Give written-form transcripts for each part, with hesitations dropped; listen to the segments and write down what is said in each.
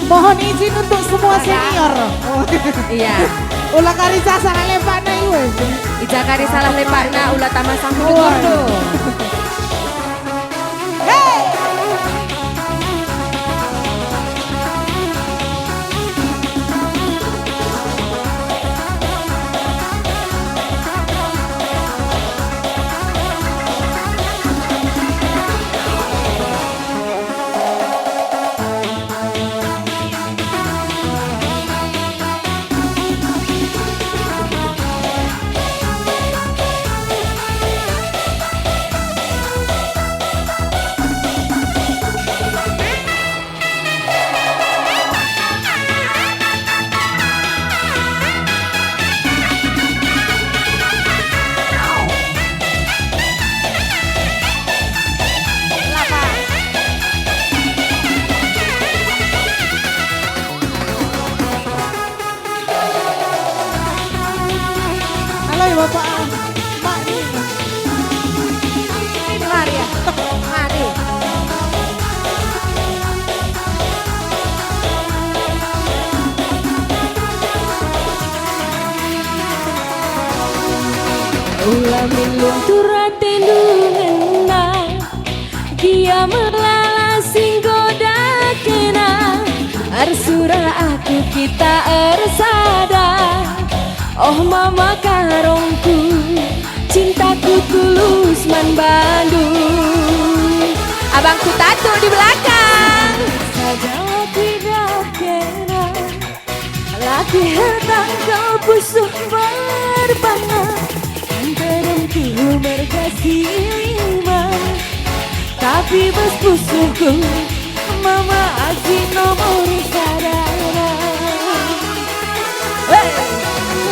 Mohon izin untuk semua senior. Iya. Ulah karisa salah lepak na iwe. Ija kari salah lepakna ulah taman sambung gordo. Halo Bapak. Mak ini. Ini lari ya. Mari. Ulah minum turate lungena dia melala singgoda kena arsura aku kita ersada. Oh mama karongku cintaku tulus man Bandung. Abangku tato di belakang. Saja tidak kena laki hetang kau busuh berbana antarangku berkasih lima tapi bos busuhku mama aji nomor sadara.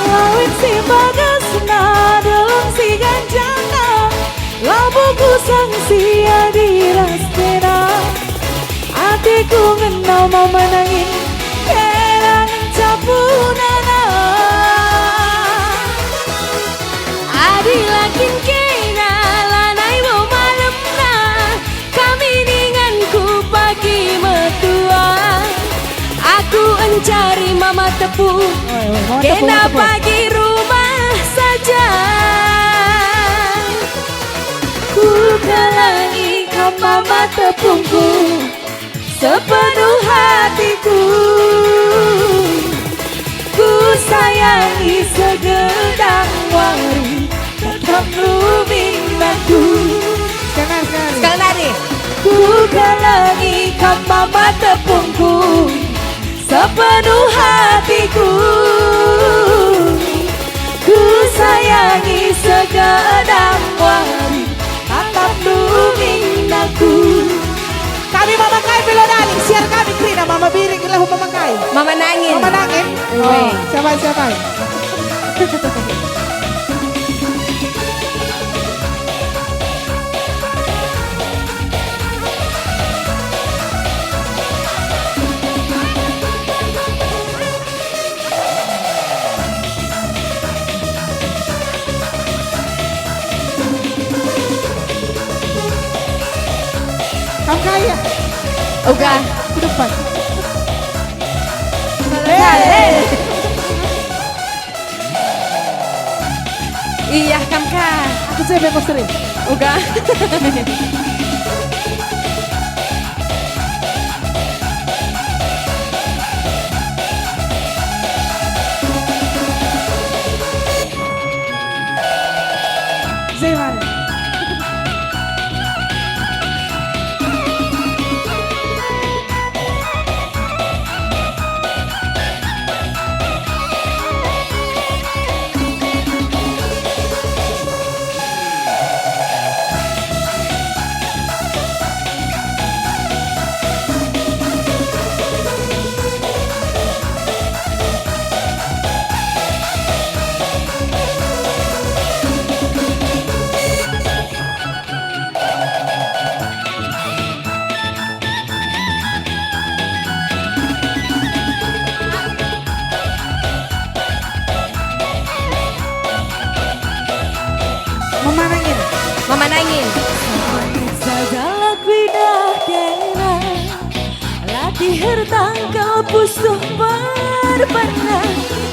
Lawit si bagas dalam si ganjana labuku sang sia dirastena hatiku ngenal mama nangin kelangan capunana adi lakin kena lanai wo malemna kami ninganku pagi metua aku encari mama tepung kena pagi rumah saja ku kalangi kau mama tepungku sepenuh hatiku ku sayangi segedang wari tetap luming aku Sekali lari. ku kalangi kau mama tepungku sepenuh hatiku ku sayangi segedang wari tatap luming aku. Kami memakai Belodani, siar kami Krina, Mama Biring lahu memakai. Mama nangin. Mama nangin. Oh, siapa? Kamu kaya? Uga. Ke depan. Iya kamka. Aku saya bebas sering. Uga. Zeman. Mama nangin. Sajalah kuidah kena Di hertangkal pusuh berbana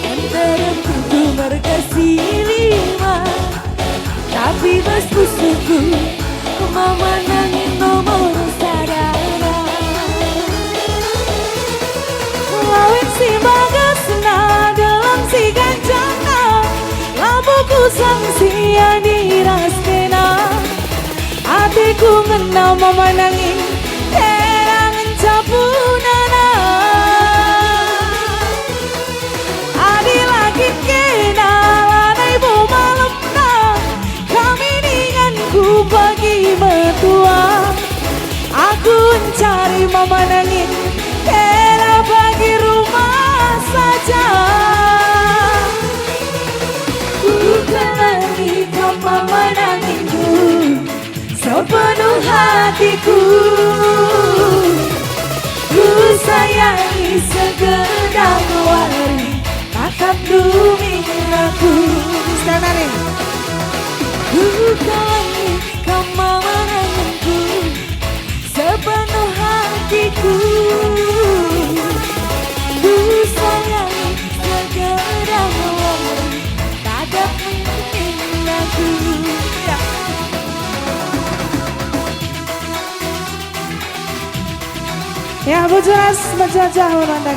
antara ku berkasih lima. Tapi bas pusuhku mama nangin nomor sadara. Lawin si bagasna dalam si gancana, labuku sang sia dirasena. Hatiku ngena mama nangin terangan cabunana. Adi lagi kenalan ibu malemna, kami denganku pagi metua. Aku mencari mama nangin era bagi rumah saja. Ku kenali kau mama nanginku sepenuh hatiku. Ku sayangi segenap wari, tatap bumi aku. Stanari. Ku kenali kau mama nanginku sepenuh hatiku. Ku sayangi segenap wari, tatap bumi aku. Ya, Bu Jelas menjajah memandang